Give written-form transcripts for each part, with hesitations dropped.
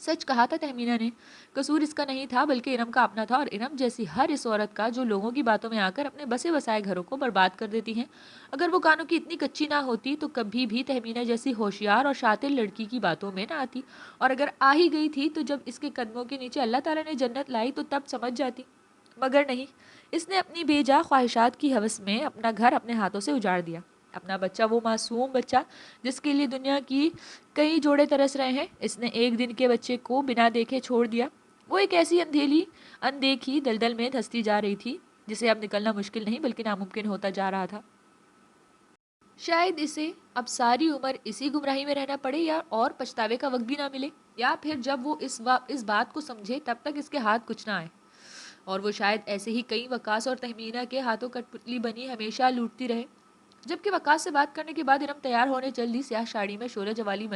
سچ کہا تھا تہمینہ نے، قصور اس کا نہیں تھا بلکہ ارم کا اپنا تھا، اور ارم جیسی ہر اس عورت کا جو لوگوں کی باتوں میں آ کر اپنے بسے بسائے گھروں کو برباد کر دیتی ہیں۔ اگر وہ کانوں کی اتنی کچی نہ ہوتی تو کبھی بھی تہمینہ جیسی ہوشیار اور شاطر لڑکی کی باتوں میں نہ آتی، اور اگر آ ہی گئی تھی تو جب اس کے قدموں کے نیچے اللہ تعالیٰ نے جنت لائی تو تب سمجھ جاتی، مگر نہیں، اس نے اپنی بے جا خواہشات کی ہوس میں اپنا گھر اپنے ہاتھوں سے اجاڑ دیا، اپنا بچہ، وہ معصوم بچہ جس کے لیے دنیا کی کئی جوڑے ترس رہے ہیں، اس نے ایک دن کے بچے کو بنا دیکھے چھوڑ دیا۔ وہ ایک ایسی اندیکھی دلدل میں دھستی جا رہی تھی جسے اب نکلنا مشکل نہیں بلکہ ناممکن ہوتا جا رہا تھا۔ شاید اسے اب ساری عمر اسی گمراہی میں رہنا پڑے، یا اور پچھتاوے کا وقت بھی نہ ملے، یا پھر جب وہ اس بات کو سمجھے تب تک اس کے ہاتھ کچھ نہ آئے، اور وہ شاید ایسے ہی کئی وقاص اور تہمینہ کے ہاتھوں کٹ پتلی بنی ہمیشہ لوٹتی رہے۔ جبکہ وقاص سے بات کرنے کے بعد ارم تیار ہونے چل دی، سیاہ ساڑی میں شعلہ جوالی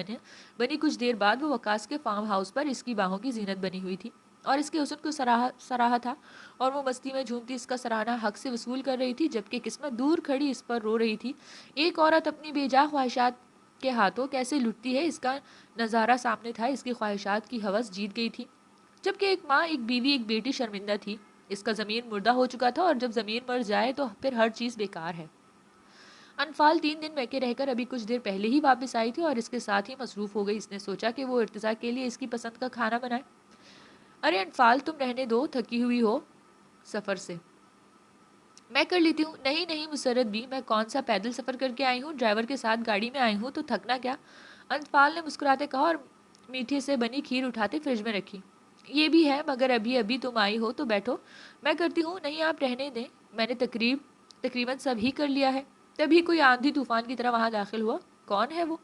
بنی کچھ دیر بعد وہ وقاص کے فارم ہاؤس پر اس کی باہوں کی زینت بنی ہوئی تھی، اور اس کے حسن کو سراہا تھا، اور وہ مستی میں جھومتی اس کا سراہنا حق سے وصول کر رہی تھی، جبکہ قسمت دور کھڑی اس پر رو رہی تھی۔ ایک عورت اپنی بے جا خواہشات کے ہاتھوں کیسے لٹتی ہے، اس کا نظارہ سامنے تھا۔ اس کی خواہشات کی ہوس جیت گئی تھی، جبکہ ایک ماں، ایک بیوی، ایک بیٹی شرمندہ تھی۔ اس کا ضمیر مردہ ہو چکا تھا، اور جب ضمیر مر جائے تو پھر ہر چیز بیکار ہے۔ انفال 3 دن میکے رہ کر ابھی کچھ دیر پہلے ہی واپس آئی تھی اور اس کے ساتھ ہی مصروف ہو گئی۔ اس نے سوچا کہ وہ ارتضیٰ کے لیے اس کی پسند کا کھانا بنائے۔ ارے انفال، تم رہنے دو، تھکی ہوئی ہو سفر سے، میں کر لیتی ہوں۔ نہیں نہیں مسرت بھی، میں کون سا پیدل سفر کر کے آئی ہوں، ڈرائیور کے ساتھ گاڑی میں آئی ہوں تو تھکنا کیا؟ انفال نے مسکراتے کہا اور میٹھے سے بنی کھیر اٹھاتے فریج میں رکھی۔ یہ بھی ہے، مگر ابھی تم آئی ہو تو بیٹھو، میں کرتی ہوں۔ نہیں آپ رہنے دیں، میں نے تقریباً سب ہی کر لیا ہے۔ تبھی کوئی آندھی طوفان کی طرح وہاں داخل ہوا۔ کون ہے وہ؟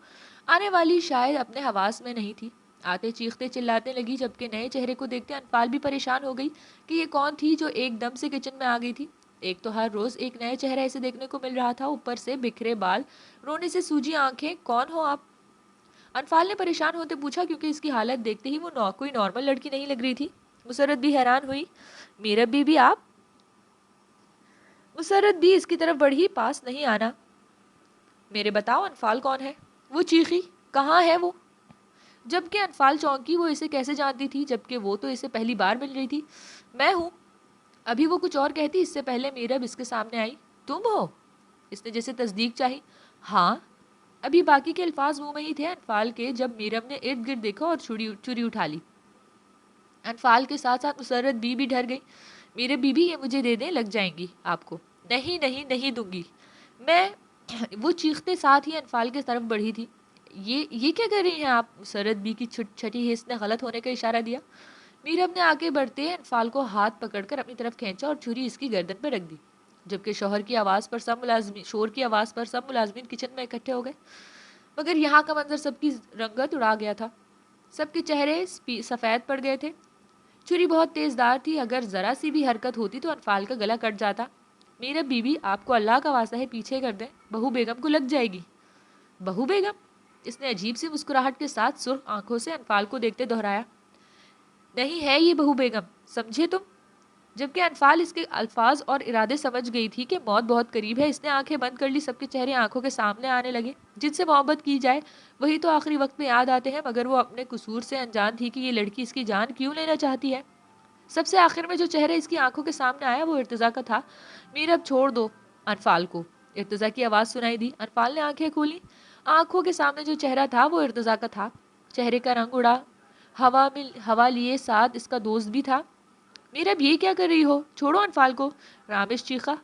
آنے والی شاید اپنے حواس میں نہیں تھی، آتے چیختے چلاتے لگی، جبکہ نئے چہرے کو دیکھتے انفال بھی پریشان ہو گئی کہ یہ کون تھی جو ایک دم سے کچن میں آ گئی تھی۔ ایک تو ہر روز ایک نئے چہرہ اسے دیکھنے کو مل رہا تھا، اوپر سے بکھرے بال، رونے سے سوجی آنکھیں۔ کون ہو آپ؟ انفال نے پریشان ہوتے پوچھا، کیونکہ اس کی حالت دیکھتے ہی وہ کوئی نارمل لڑکی نہیں لگ رہی تھی۔ مسرت بھی حیران ہوئی۔ میرا بھی آپ؟ مسرت بھی اس کی طرف بڑھی، پاس نہیں آنا۔ میرے بتاؤ انفال کون ہے؟ وہ چیخی۔ کہاں ہے وہ؟ جبکہ انفال چونکی، وہ اسے کیسے جانتی تھی، جبکہ وہ تو اسے پہلی بار مل رہی تھی۔ میں ہوں۔ ابھی وہ کچھ اور کہتی، اس سے پہلے میرب اس کے سامنے آئی۔ تم ہو؟ اس نے جیسے تصدیق چاہی۔ ہاں۔ ابھی باقی کے الفاظ منہ میں ہی تھے انفال کے جب میرب نے ارد گرد دیکھا اور چوری اٹھا لی۔ انفال کے ساتھ ساتھ مسرت بھی ڈر گئی۔ میرے بیوی، یہ مجھے دے دیں، لگ جائیں گی آپ کو۔ نہیں نہیں نہیں دوں گی میں، وہ چیختے ساتھ ہی انفال کی طرف بڑھی تھی۔ یہ کیا کر رہی ہیں آپ؟ مسرت بی کی چھٹی حس نے غلط ہونے کا اشارہ دیا۔ میرب نے آگے بڑھتے انفال کو ہاتھ پکڑ کر اپنی طرف کھینچا اور چھری اس کی گردن پہ رکھ دی، جبکہ شور کی آواز پر سب ملازمین کچن میں اکٹھے ہو گئے۔ مگر یہاں کا منظر سب کی رنگت اڑا گیا تھا، سب کے چہرے سفید پڑ گئے تھے۔ چھری بہت تیز دار تھی، اگر ذرا سی بھی حرکت ہوتی تو انفال کا گلا کٹ جاتا۔ میرب بیوی، آپ کو اللہ کا واسطہ ہے پیچھے کر دیں، بہو بیگم کو لگ جائے گی۔ بہو بیگم؟ اس نے عجیب سی مسکراہٹ کے ساتھ سرخ آنکھوں سے انفال کو دیکھتے دہرایا۔ نہیں ہے یہ بہو بیگم، سمجھے تم؟ جبکہ انفال اس کے الفاظ اور ارادے سمجھ گئی تھی کہ موت بہت قریب ہے، اس نے آنکھیں بند کر لی۔ سب کے چہرے آنکھوں کے سامنے آنے لگے۔ جن سے محبت کی جائے وہی تو آخری وقت میں یاد آتے ہیں، مگر وہ اپنے قصور سے انجان تھی کہ یہ لڑکی اس کی جان کیوں لینا چاہتی ہے۔ سب سے آخر میں جو چہرہ اس کی آنکھوں کے سامنے آیا وہ ارتضیٰ کا تھا۔ میرب چھوڑ دو انفال کو، ارتضیٰ کی آواز سنائی دی۔ انفال نے آنکھیں کھولی۔ آنکھوں کے سامنے جو چہرہ تھا وہ ارتضیٰ کا تھا۔ چہرے کا رنگ اڑا، ہوا لیے ساتھ اس کا دوست بھی تھا۔ میرب یہ کیا کر رہی ہو؟ چھوڑو انفال کو، رامش چیخا۔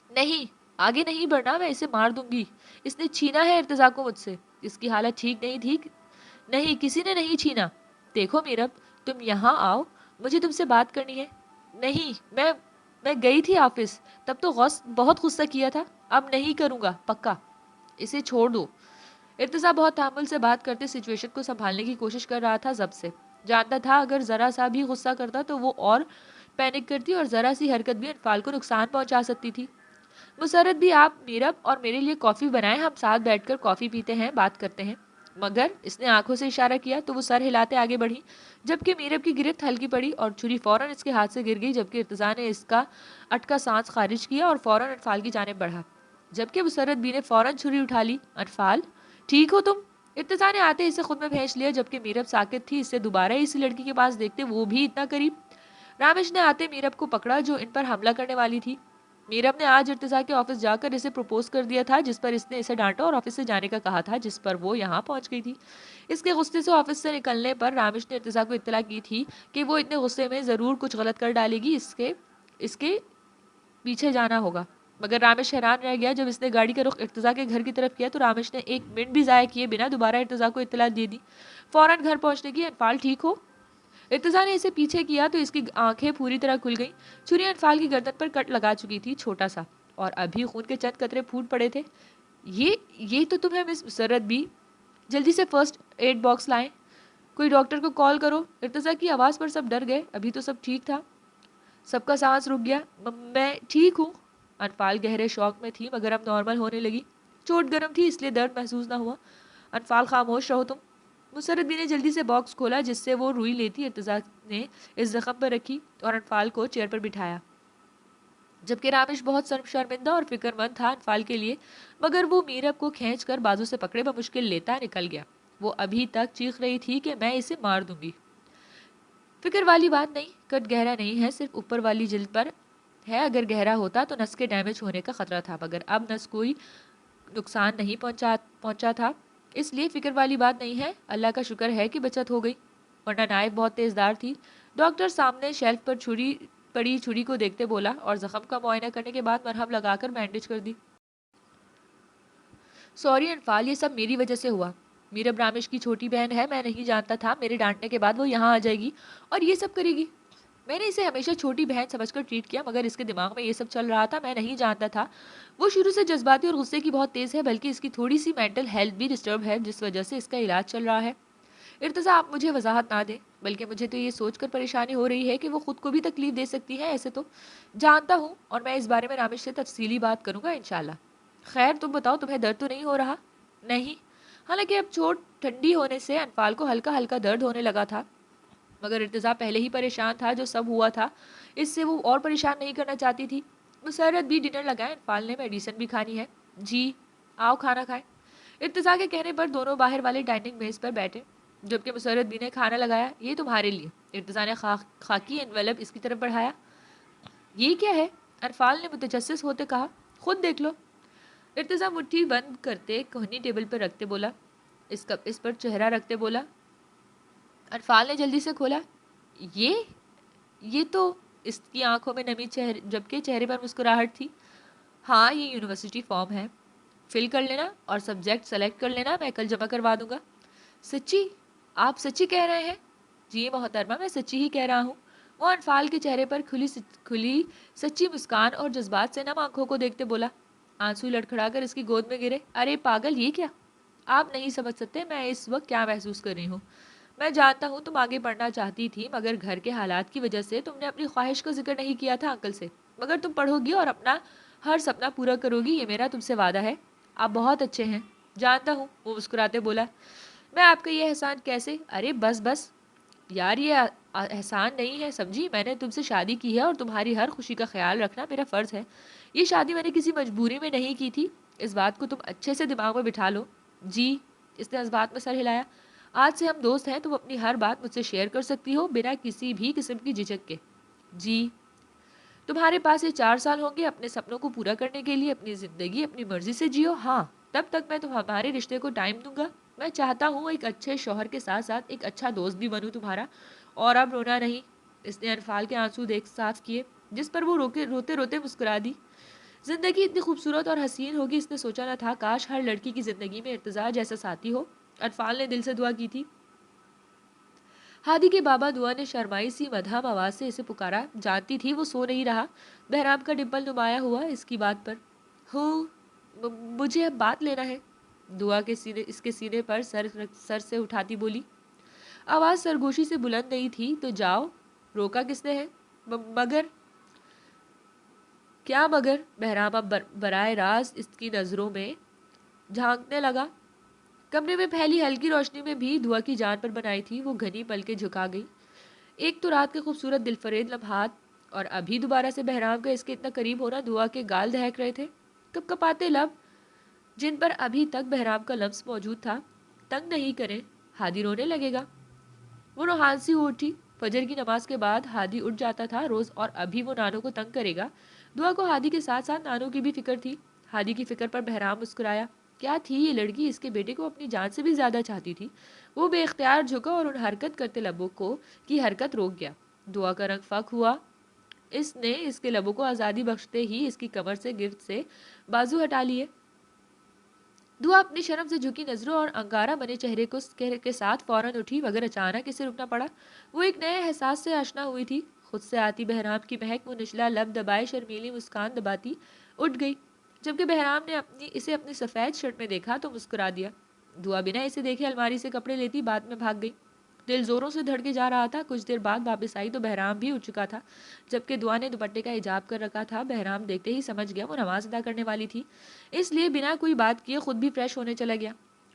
نہیں، آگے نہیں بڑھنا، میں اسے مار دوں گی۔ اس نے چھینا ہے ارتضیٰ کو مجھ سے، اس کی حالت ٹھیک نہیں تھی۔ نہیں، کسی نے نہیں چھینا۔ دیکھو میرب، تم یہاں آؤ، مجھے تم سے بات کرنی ہے۔ نہیں، میں گئی تھی آفس، تب تو بہت غصہ کیا تھا، اب نہیں کروں گا، پکا۔ اسے چھوڑ دو۔ ارتضیٰ بہت تحمل سے بات کرتے سچویشن کو سنبھالنے کی کوشش کر رہا تھا ضبط سے۔ جانتا تھا اگر ذرا سا بھی غصہ کرتا تو وہ اور پینک کرتی، اور ذرا سی حرکت بھی انفال کو نقصان پہنچا سکتی تھی۔ مسرت بھی، آپ میرب اور میرے لیے کافی بنائیں، ہم ساتھ بیٹھ کر کافی پیتے ہیں، بات کرتے ہیں۔ مگر اس نے آنکھوں سے اشارہ کیا تو وہ سر ہلاتے آگے بڑھی، جبکہ میرب کی گرفت ہلکی پڑی اور چھری فوراً اس کے ہاتھ سے گر گئی، جبکہ ارتضیٰ نے اس کا اٹکا سانس خارج کیا اور فوراً انفال کی جانب بڑھا، جبکہ مسرت بھی نے فوراً چھری اٹھا لی۔ انفال، ٹھیک ہو تم؟ ارتضیٰ نے آتے اسے خود میں بھینچ لیا، جبکہ میرب ساکت تھی. اسے دوبارہ اسی لڑکی کے پاس دیکھتے، وہ بھی اتنا قریب. رامش نے آتے میرب کو پکڑا جو ان پر حملہ کرنے والی تھی. میرب نے آج ارتضیٰ کے آفس جا کر اسے پروپوز کر دیا تھا، جس پر اس نے اسے ڈانٹا اور آفس سے جانے کا کہا تھا، جس پر وہ یہاں پہنچ گئی تھی. اس کے غصے سے آفس سے نکلنے پر رامش نے ارتضیٰ کو اطلاع کی تھی کہ وہ اتنے غصے میں ضرور کچھ غلط کر ڈالے گی، اس کے پیچھے جانا ہوگا. مگر رامش حیران رہ گیا. جب اس نے گاڑی کا رخ ارتضیٰ کے گھر کی طرف کیا تو رامش نے 1 منٹ بھی ضائع کیے بنا دوبارہ ارتضیٰ کو اطلاع دے دی. فوراً گھر پہنچنے کی. انفال ٹھیک ہو؟ ارتضیٰ نے اسے پیچھے کیا تو اس کی آنکھیں پوری طرح کھل گئیں. چھری انفال کی گردن پر کٹ لگا چکی تھی، چھوٹا سا، اور ابھی خون کے چند قطرے پھوٹ پڑے تھے. یہ تو تمہیں مس مسرت بھی. جلدی سے فرسٹ ایڈ باکس لائیں. کوئی ڈاکٹر کو کال کرو. ارتضیٰ کی آواز پر سب ڈر گئے. ابھی تو سب ٹھیک تھا. سب کا سانس رک گیا. میں ٹھیک ہوں. انفال گہرے شوق میں تھی مگر اب نارمل ہونے لگی. چوٹ گرم تھی اس لیے درد محسوس نہ ہوا. انفال خاموش رہو تم. مسرت بھی نے جلدی سے باکس کھولا جس سے وہ روئی لیتی. ارتضیٰ نے اس زخم پر رکھی اور انفال کو چیئر پر بٹھایا، جبکہ رامش بہت شرمندہ اور فکر مند تھا انفال کے لیے. مگر وہ میرب کو کھینچ کر بازو سے پکڑے بمشکل لیتا نکل گیا. وہ ابھی تک چیخ رہی تھی کہ میں اسے مار دوں گی. فکر والی بات نہیں. کٹ گہرا نہیں ہے، صرف اوپر والی جلد پر ہے. اگر گہرا ہوتا تو نس کے ڈیمیج ہونے کا خطرہ تھا، مگر اب نس کوئی نقصان نہیں پہنچا تھا، اس لیے فکر والی بات نہیں ہے. اللہ کا شکر ہے کہ بچت ہو گئی، ورنہ نائف بہت تیز دار تھی. ڈاکٹر سامنے شیلف پر چھری کو دیکھتے بولا اور زخم کا معائنہ کرنے کے بعد مرہم لگا کر بینڈیج کر دی. سوری انفال، یہ سب میری وجہ سے ہوا. میرب رامش کی چھوٹی بہن ہے. میں نہیں جانتا تھا میرے ڈانٹنے کے بعد وہ یہاں آ جائے گی اور یہ سب کرے گی. میں نے اسے ہمیشہ چھوٹی بہن سمجھ کر ٹریٹ کیا، مگر اس کے دماغ میں یہ سب چل رہا تھا. میں نہیں جانتا تھا. وہ شروع سے جذباتی اور غصے کی بہت تیز ہے، بلکہ اس کی تھوڑی سی مینٹل ہیلتھ بھی ڈسٹرب ہے، جس وجہ سے اس کا علاج چل رہا ہے. ارتضیٰ آپ مجھے وضاحت نہ دیں، بلکہ مجھے تو یہ سوچ کر پریشانی ہو رہی ہے کہ وہ خود کو بھی تکلیف دے سکتی ہے. ایسے تو جانتا ہوں، اور میں اس بارے میں رامش سے تفصیلی بات کروں گا انشاءاللہ. خیر تم بتاؤ، تمہیں درد تو نہیں ہو رہا؟ نہیں. حالانکہ اب چوٹ ٹھنڈی ہونے سے انفال کو ہلکا ہلکا درد ہونے لگا تھا، مگر ارتضیٰ پہلے ہی پریشان تھا. جو سب ہوا تھا اس سے وہ اور پریشان نہیں کرنا چاہتی تھی. مسرت بھی ڈنر لگائے. انفال نے میڈیسن بھی کھانی ہے. جی آؤ کھانا کھائیں. ارتضیٰ کے کہنے پر دونوں باہر والے ڈائننگ میز پر بیٹھے، جبکہ مسرت بھی نے کھانا لگایا. یہ تمہارے لیے. ارتضیٰ نے خاکی انویلپ اس کی طرف بڑھایا. یہ کیا ہے؟ انفال نے متجسس ہوتے کہا. خود دیکھ لو. ارتضیٰ مٹھی بند کرتے کوہنی ٹیبل پر رکھتے بولا. اس پر چہرہ رکھتے بولا. انفال نے جلدی سے کھولا. یہ تو اس کی آنکھوں میں نمی جبکہ چہرے پر مسکراہٹ تھی. ہاں یہ یونیورسٹی فارم ہے، فل کر لینا اور سبجیکٹ سلیکٹ کر لینا. میں کل جمع کروا دوں گا. سچی؟ آپ سچی کہہ رہے ہیں؟ جی محترمہ، میں سچی ہی کہہ رہا ہوں. وہ انفال کے چہرے پر کھلی سچی مسکان اور جذبات سے نم آنکھوں کو دیکھتے بولا. آنسو لڑکھڑا کر اس کی گود میں گرے. ارے پاگل، یہ کیا؟ آپ نہیں سمجھ سکتے میں اس وقت کیا محسوس کر رہی ہوں. میں جانتا ہوں تم آگے پڑھنا چاہتی تھی، مگر گھر کے حالات کی وجہ سے تم نے اپنی خواہش کا ذکر نہیں کیا تھا انکل سے. مگر تم پڑھو گی اور اپنا ہر سپنا پورا کرو گی، یہ میرا تم سے وعدہ ہے. آپ بہت اچھے ہیں. جانتا ہوں. وہ مسکراتے بولا. میں آپ کا یہ احسان کیسے؟ ارے بس یار، یہ احسان نہیں ہے سمجھی. میں نے تم سے شادی کی ہے اور تمہاری ہر خوشی کا خیال رکھنا میرا فرض ہے. یہ شادی میں نے کسی مجبوری میں نہیں کی تھی. اس بات کو تم اچھے سے دماغ میں بٹھا لو. جی. اس نے اس بات میں سر ہلایا. آج سے ہم دوست ہیں. تم اپنی ہر بات مجھ سے شیئر کر سکتی ہو بنا کسی بھی قسم کی جھجک کے. جی. تمہارے پاس یہ 4 سال ہوں گے اپنے سپنوں کو پورا کرنے کے لیے. اپنی زندگی اپنی مرضی سے جیو. ہاں تب تک میں ہمارے رشتے کو ٹائم دوں گا. میں چاہتا ہوں ایک اچھے شوہر کے ساتھ ساتھ ایک اچھا دوست بھی بنوں تمہارا. اور اب رونا نہیں. اس نے انفال کے آنسو صاف کیے، جس پر وہ روتے روتے مسکرا دی. زندگی اتنی خوبصورت اور حسین ہوگی اس نے سوچا نہ تھا. کاش ہر لڑکی کی زندگی میں ارتضیٰ جیسا ساتھی ہو. انفال نے دل سے دعا کی تھی. ہادی کے بابا دعا نے شرمائی سی مدھم آواز سے اسے پکارا. جانتی تھی وہ سو نہیں رہا. بہرام کا ڈمپل نمایاں ہوا اس کی بات پر. مجھے اب بات لینا ہے. دعا کے اس کے سینے پر سر سے اٹھاتی بولی. آواز سرگوشی سے بلند نہیں تھی. تو جاؤ. روکا کس نے ہے؟ مگر کیا مگر؟ بہرام اب براہ راست اس کی نظروں میں جھانکنے لگا. کمرے میں پھیلی ہلکی روشنی میں بھی دعا کی جان پر بنائی تھی. وہ گھنی پلکیں جھکا گئی. ایک تو رات کے خوبصورت دلفریب لمحات، اور ابھی دوبارہ سے بہرام کا اس کے اتنا قریب ہونا. دعا کے گال دہک رہے تھے. کپکپاتے لب جن پر ابھی تک بہرام کا لمس موجود تھا. تنگ نہیں کریں، ہادی رونے لگے گا۔ وہ روحان سی اٹھی۔ فجر کی نماز کے بعد ہادی اٹھ جاتا تھا روز، اور ابھی وہ نانو کو تنگ کرے گا۔ دعا کو ہادی کے ساتھ ساتھ نانو کی بھی فکر تھی۔ ہادی کی فکر پر بہرام مسکرایا۔ کیا تھی یہ لڑکی، اس کے بیٹے کو اپنی جان سے بھی زیادہ چاہتی تھی۔ وہ بے اختیار جھکا اور ان حرکت کرتے لبوں کی حرکت روک گیا۔ دعا کا رنگ فاق ہوا۔ اس نے اس کے لبوں کو آزادی بخشتے ہی اس کی کمر سے گرد سے بازو ہٹا لیے۔ دعا اپنی شرم سے جھکی نظروں اور انگارہ بنے چہرے کے ساتھ فوراً اٹھی، مگر اچانک اسے رکنا پڑا۔ وہ ایک نئے احساس سے آشنا ہوئی تھی۔ خود سے آتی بہرام کی مہک، وہ نچلا لب دبائے شرمیلی مسکان دباتی اٹھ گئی۔ جبکہ بہرام نے اسے اپنی سفید شرٹ میں دیکھا تو مسکرا دیا۔ دعا بنا اسے دیکھے الماری سے کپڑے لیتی بعد میں بھاگ گئی۔ دل زوروں سے دھڑکے جا رہا تھا۔ کچھ دیر بعد واپس آئی تو بہرام بھی اٹھ چکا تھا، جبکہ دعا نے دوپٹے کا حجاب کر رکھا تھا۔ بہرام دیکھتے ہی سمجھ گیا وہ نماز ادا کرنے والی تھی، اس لیے بنا کوئی بات کیے خود بھی فریش ہونے چلا گیا،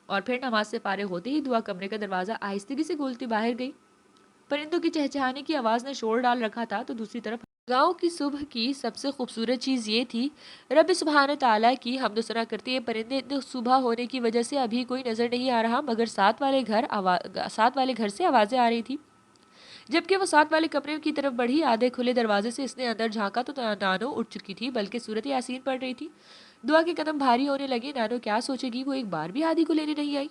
اور پھر نماز سے فارغ ہوتے ہی دعا کمرے کا دروازہ آہستگی سے کھولتی باہر گئی۔ پرندوں کی چہچہانے کی آواز نے شور ڈال رکھا تھا تو دوسری طرف گاؤں کی صبح کی سب سے خوبصورت چیز یہ تھی، رب سبحانہ تعالیٰ کی حمد و ثنا کرتے یہ پرندے اتنے صبح ہونے کی وجہ سے ابھی کوئی نظر نہیں آ رہا، مگر ساتھ والے گھر سے آوازیں آ رہی تھی۔ جبکہ وہ ساتھ والے کمرے کی طرف بڑھی، آدھے کھلے دروازے سے اس نے اندر جھانکا تو نانو اٹھ چکی تھی، بلکہ سورت یاسین پڑھ رہی تھی۔ دعا کے قدم بھاری ہونے لگے۔ نانو کیا سوچے گی، وہ ایک بار بھی ہادی کو لینے نہیں آئی،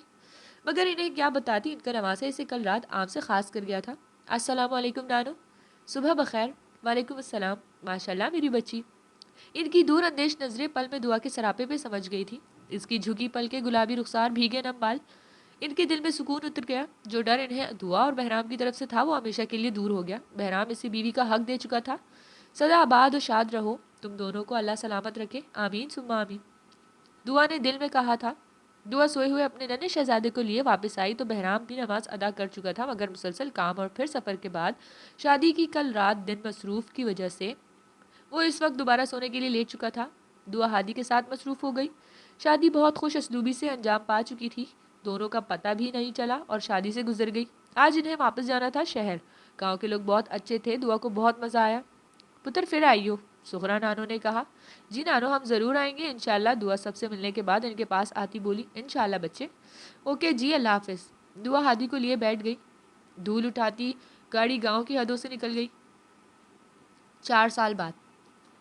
مگر انہیں کیا بتاتی، ان کا نواسہ اسے کل رات آم سے خاص کر گیا تھا۔ السلام علیکم نانو۔ صبح بخیر۔ وعلیکم السلام۔ ماشاءاللہ میری بچی۔ ان کی دور اندیش نظریں پل میں دعا کے سراپے پہ سمجھ گئی تھی۔ اس کی جھکی پل کے گلابی رخسار، بھیگے نم بال، ان کے دل میں سکون اتر گیا۔ جو ڈر انہیں دعا اور بہرام کی طرف سے تھا وہ ہمیشہ کے لیے دور ہو گیا۔ بہرام اسے بیوی کا حق دے چکا تھا۔ سدا آباد و شاد رہو، تم دونوں کو اللہ سلامت رکھے، آمین ثم آمین، دعا نے دل میں کہا تھا۔ دعا سوئے ہوئے اپنے ننھے شہزادے کو لیے واپس آئی تو بہرام بھی نماز ادا کر چکا تھا، مگر مسلسل کام اور پھر سفر کے بعد شادی کی کل رات دن مصروف کی وجہ سے وہ اس وقت دوبارہ سونے کے لیے لیٹ چکا تھا۔ دعا ہادی کے ساتھ مصروف ہو گئی۔ شادی بہت خوش اسلوبی سے انجام پا چکی تھی، دونوں کا پتہ بھی نہیں چلا اور شادی سے گزر گئی۔ آج انہیں واپس جانا تھا شہر۔ گاؤں کے لوگ بہت اچھے تھے، دعا کو بہت مزہ آیا۔ پتر پھر آئیو، سغرا نانو نے کہا۔ جی نانو ہم ضرور آئیں گے انشاءاللہ، دعا سب سے ملنے کے بعد ان کے پاس آتی بولی۔ انشاءاللہ بچے۔ اوکے جی، اللہ حافظ۔ دعا ہادی کو لیے بیٹھ گئی۔ دھول اٹھاتی گاڑی گاؤں کی حدوں سے نکل گئی۔ 4 سال بعد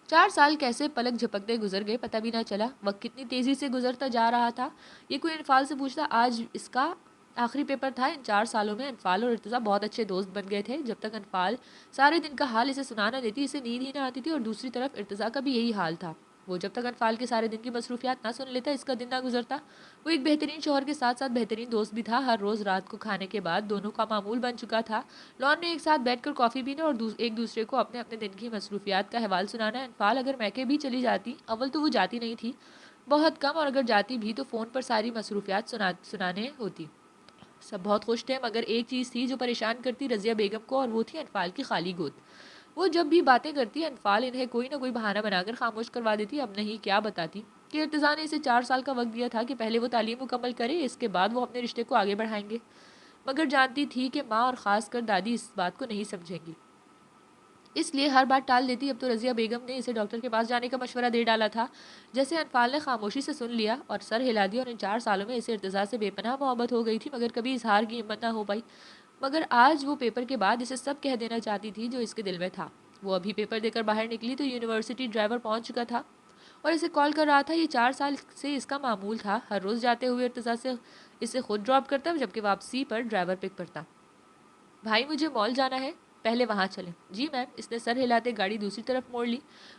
4 سال کیسے پلک جھپکتے گزر گئے پتہ بھی نہ چلا۔ وقت کتنی تیزی سے گزرتا جا رہا تھا۔ یہ کوئی انفال سے پوچھتا آج اس کا آخری پیپر تھا۔ ان 4 سالوں میں انفال اور ارتضیٰ بہت اچھے دوست بن گئے تھے۔ جب تک انفال سارے دن کا حال اسے سنا نہ دیتی اسے نیند ہی نہ آتی تھی، اور دوسری طرف ارتضیٰ کا بھی یہی حال تھا۔ وہ جب تک انفال کے سارے دن کی مصروفیات نہ سن لیتا اس کا دن نہ گزرتا۔ وہ ایک بہترین شوہر کے ساتھ ساتھ بہترین دوست بھی تھا۔ ہر روز رات کو کھانے کے بعد دونوں کا معمول بن چکا تھا لان میں ایک ساتھ بیٹھ کر کافی پینا اور ایک دوسرے کو اپنے اپنے دن کی مصروفیات کا حوال سنانا۔ انفال اگر میکے بھی چلی جاتی، اول تو وہ جاتی نہیں تھی، بہت کم، اور اگر جاتی بھی تو فون پر ساری مصروفیات سنانے ہوتی۔ سب بہت خوش تھے، مگر ایک چیز تھی جو پریشان کرتی رضیہ بیگم کو، اور وہ تھی انفال کی خالی گود۔ وہ جب بھی باتیں کرتی انفال انہیں کوئی نہ کوئی بہانہ بنا کر خاموش کروا دیتی۔ اب نہیں کیا بتاتی کہ ارتضیٰ نے اسے 4 سال کا وقت دیا تھا کہ پہلے وہ تعلیم مکمل کرے، اس کے بعد وہ اپنے رشتے کو آگے بڑھائیں گے، مگر جانتی تھی کہ ماں اور خاص کر دادی اس بات کو نہیں سمجھیں گی، اس لیے ہر بات ٹال دیتی۔ اب تو رضیہ بیگم نے اسے ڈاکٹر کے پاس جانے کا مشورہ دے ڈالا تھا، جیسے انفال نے خاموشی سے سن لیا اور سر ہلا دیا، اور ان 4 سالوں میں اسے ارتضیٰ سے بے پناہ محبت ہو گئی تھی، مگر کبھی اظہار کی ہمت نہ ہو پائی۔ مگر آج وہ پیپر کے بعد اسے سب کہہ دینا چاہتی تھی جو اس کے دل میں تھا۔ وہ ابھی پیپر دے کر باہر نکلی تو یونیورسٹی ڈرائیور پہنچ چکا تھا اور اسے کال کر رہا تھا۔ یہ 4 سال سے اس کا معمول تھا، ہر روز جاتے ہوئے ارتضیٰ سے اسے خود ڈراپ کرتا، جبکہ واپسی پر ڈرائیور پک کرتا۔ بھائی مجھے مال جانا ہے، پہلے وہاں چلیں۔ جی میم۔ اس نے سر ہلاتے گاڑی دوسری طرف موڑ لی۔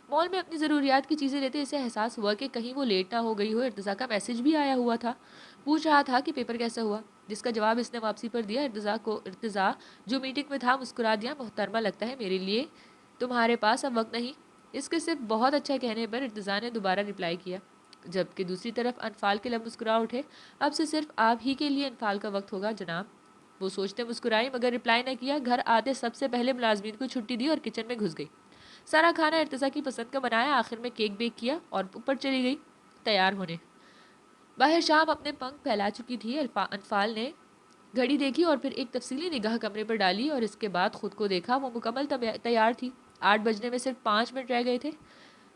مال میں اپنی ضروریات کی چیزیں لیتے اسے احساس ہوا کہ کہیں وہ لیٹ نہ ہو گئی ہو۔ ارتضیٰ کا میسج بھی آیا ہوا تھا، پوچھ رہا تھا کہ پیپر کیسا ہوا، جس کا جواب اس نے واپسی پر دیا۔ ارتضیٰ جو میٹنگ میں تھا مسکرا دیا۔ محترمہ لگتا ہے میرے لیے تمہارے پاس اب وقت نہیں۔ اس کے صرف بہت اچھا کہنے پر ارتضیٰ نے دوبارہ رپلائی کیا، جبکہ دوسری طرف انفال کے لب مسکرا اٹھے۔ اب سے صرف آپ ہی کے لیے انفال کا وقت ہوگا جناب۔ وہ سوچتے مسکرائی مگر رپلائی نہ کیا۔ گھر آتے سب سے پہلے ملازمین کو چھٹی دی اور کچن میں گھس گئی۔ سارا کھانا ارتضیٰ کی پسند کا بنایا، آخر میں کیک بیک کیا اور اوپر چلی گئی تیار ہونے۔ باہر شام اپنے پنکھ پھیلا چکی تھی۔ انفال نے گھڑی دیکھی اور پھر ایک تفصیلی نگاہ کمرے پر ڈالی اور اس کے بعد خود کو دیکھا۔ وہ مکمل تیار تھی۔ 8 بجنے میں صرف 5 منٹ رہ گئے تھے،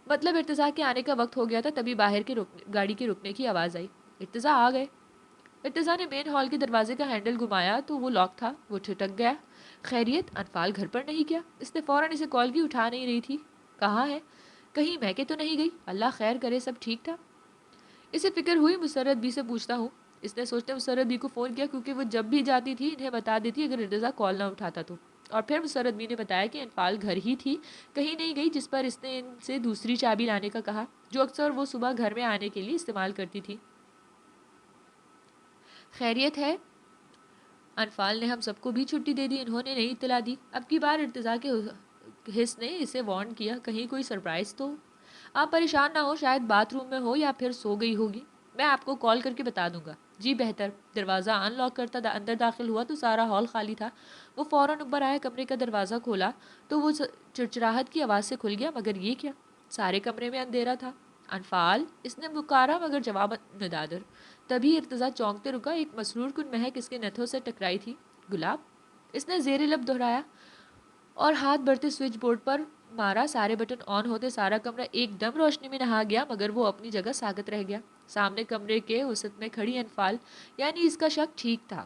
مطلب ارتضیٰ کے آنے کا وقت ہو گیا تھا۔ تبھی باہر کے گاڑی کے رکنے کی آواز آئی۔ ارتضیٰ آ گئے۔ ارتضیٰ نے مین ہال کے دروازے کا ہینڈل گھمایا تو وہ لاک تھا. وہ ٹھٹک گیا. خیریت؟ انفال گھر پر نہیں کیا؟ اس نے فوراً اسے کال کی. اٹھا نہیں رہی تھی. کہاں ہے؟ کہیں میکے تو نہیں گئی؟ اللہ خیر کرے سب ٹھیک تھا. اسے فکر ہوئی مسرت بی سے پوچھتا ہوں. اس نے سوچتے مسرت بی کو فون کیا کیونکہ وہ جب بھی جاتی تھی انہیں بتا دیتی اگر ارتضیٰ کال نہ اٹھاتا تو. اور پھر مسرت بی نے بتایا کہ انفال گھر ہی تھی, کہیں نہیں گئی, جس پر اس نے ان سے دوسری چابی لانے کا کہا جو اکثر وہ صبح گھر میں آنے کے لیے استعمال کرتی تھی. خیریت ہے؟ انفال نے ہم سب کو بھی چھٹی دے دی. انہوں نے نہیں اطلاع دی. اب کی بار ارتضیٰ کے حس نے اسے وارن کیا کہیں کوئی سرپرائز تو. آپ پریشان نہ ہو, شاید باتھ روم میں ہو یا پھر سو گئی ہوگی. میں آپ کو کال کر کے بتا دوں گا. جی بہتر. دروازہ ان لاک کرتا اندر داخل ہوا تو سارا ہال خالی تھا. وہ فوراً اوپر آیا, کمرے کا دروازہ کھولا تو وہ چڑچڑاہٹ کی آواز سے کھل گیا. مگر یہ کیا؟ سارے کمرے میں اندھیرا تھا. انفال؟ اس نے پکارا مگر جواب ندادر. تبھی ارتضیٰ چونکتے رکا. ایک مسرور کن مہک اس کے نتھوں سے ٹکرائی تھی. گلاب؟ اس نے زیر لب دہرایا اور ہاتھ بڑھتے سوئچ بورڈ پر مارا. سارے بٹن آن ہوتے سارا کمرہ ایک دم روشنی میں نہا گیا, مگر وہ اپنی جگہ ساکت رہ گیا. سامنے کمرے کے وسط میں کھڑی انفال, یعنی اس کا شک ٹھیک تھا.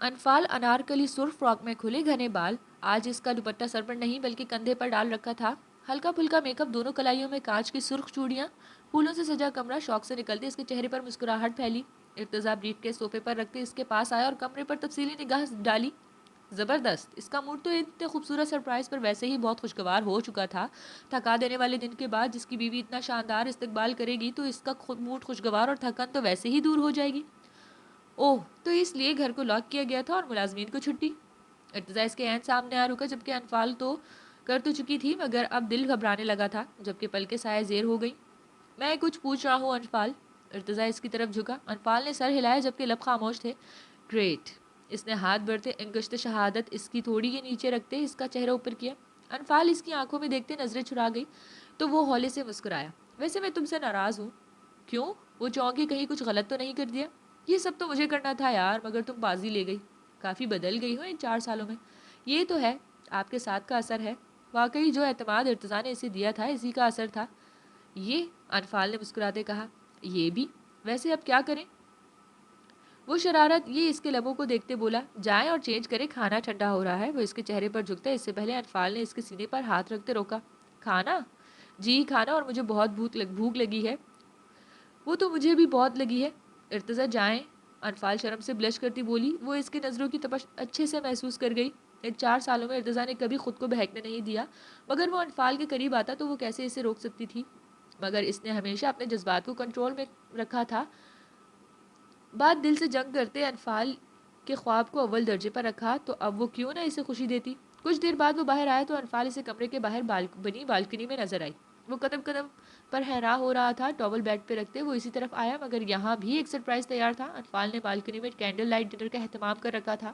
انفال انارکلی سرخ فراک میں کھلے گھنے بال. آج اس کا دوپٹہ سر پر نہیں بلکہ کندھے پر ڈال رکھا تھا. ہلکا پھلکا میک اپ, دونوں کلائیوں میں کانچ کی سرخ چوڑیاں, پھولوں سے سجا کمرہ. شوق سے نکلتے اس کے چہرے پر مسکراہٹ پھیلی. ارتضیٰ بریف کے صوفے پر رکھتے اس کے پاس آیا اور کمرے پر تفصیلی نگاہ ڈالی. زبردست. اس کا موڈ تو اتنے خوبصورت سرپرائز پر ویسے ہی بہت خوشگوار ہو چکا تھا. تھکا دینے والے دن کے بعد جس کی بیوی اتنا شاندار استقبال کرے گی تو اس کا موڈ خوشگوار اور تھکن تو ویسے ہی دور ہو جائے گی. اوہ, تو اس لیے گھر کو لاک کیا گیا تھا اور ملازمین کو چھٹی. ارتضیٰ اس کے عین سامنے آ رکا, جبکہ انفال تو کر تو چکی تھی مگر اب دل گھبرانے لگا تھا, جبکہ پلکیں سایہ زیر ہو گئی. میں کچھ پوچھ رہا ہوں انفال. ارتضیٰ اس کی طرف جھکا. انفال نے سر ہلایا جبکہ لب خاموش تھے. گریٹ. اس نے ہاتھ بڑھتے انگشت شہادت اس کی تھوڑی کے نیچے رکھتے اس کا چہرہ اوپر کیا. انفال اس کی آنکھوں میں دیکھتے نظریں چھڑا گئی تو وہ ہولے سے مسکرایا. ویسے میں تم سے ناراض ہوں. کیوں؟ وہ چونکہ کہیں کچھ غلط تو نہیں کر دیا؟ یہ سب تو مجھے کرنا تھا یار, مگر تم بازی لے گئی. کافی بدل گئی ہو ان 4 سالوں میں. یہ تو ہے, آپ کے ساتھ کا اثر ہے. واقعی جو اعتماد ارتضیٰ نے اسے دیا تھا اسی کا اثر تھا. یہ؟ انفال نے مسکراتے کہا. یہ بھی. ویسے اب کیا کریں؟ وہ شرارت یہ اس کے لبوں کو دیکھتے بولا. جائیں اور چینج کریں, کھانا ٹھنڈا ہو رہا ہے. وہ اس کے چہرے پر جھکتا. اس سے پہلے انفال نے اس کے سینے پر ہاتھ رکھتے روکا. کھانا؟ جی کھانا, اور مجھے بہت بھوک لگی ہے. وہ تو مجھے بھی بہت لگی ہے. ارتضیٰ جائیں. انفال شرم سے بلش کرتی بولی. وہ اس کے نظروں کی تپش اچھے سے محسوس کر گئی. ان 4 سالوں میں ارتضیٰ نے کبھی خود کو بہکنے نہیں دیا, مگر وہ انفال کے قریب آتا تو وہ کیسے اسے روک سکتی تھی. مگر اس نے ہمیشہ اپنے جذبات کو کنٹرول میں رکھا تھا. بات دل سے جنگ کرتے انفال کے خواب کو اول درجے پر رکھا تو اب وہ کیوں نہ اسے خوشی دیتی. کچھ دیر بعد وہ باہر آیا تو انفال اسے کمرے کے باہر بنی بالکنی میں نظر آئی. وہ قدم قدم پر حیران ہو رہا تھا. ٹاول بیڈ پہ رکھتے وہ اسی طرف آیا, مگر یہاں بھی ایک سرپرائز تیار تھا. انفال نے بالکنی میں کینڈل لائٹ ڈنر کا اہتمام کر رکھا تھا,